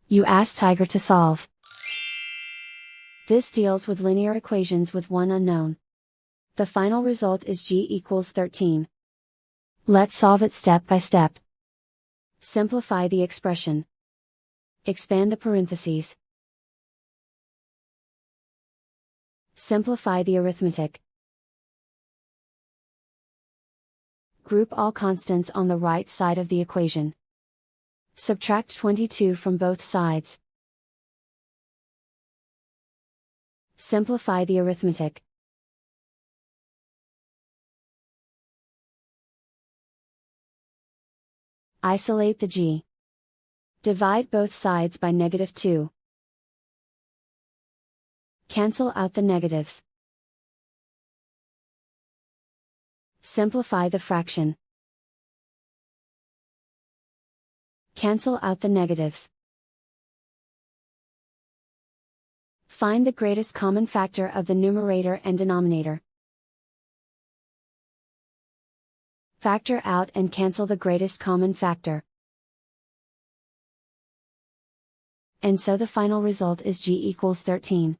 You ask Tiger to solve. This deals with linear equations with one unknown. The final result is g=13. Let's solve it step by step. Simplify the expression. Expand the parentheses. Simplify the arithmetic. Group all constants on the right side of the equation. Subtract 22 from both sides. Simplify the arithmetic. Isolate the g. Divide both sides by -2. Cancel out the negatives. Simplify the fraction. Cancel out the negatives. Find the greatest common factor of the numerator and denominator. Factor out and cancel the greatest common factor. And so the final result is g=13.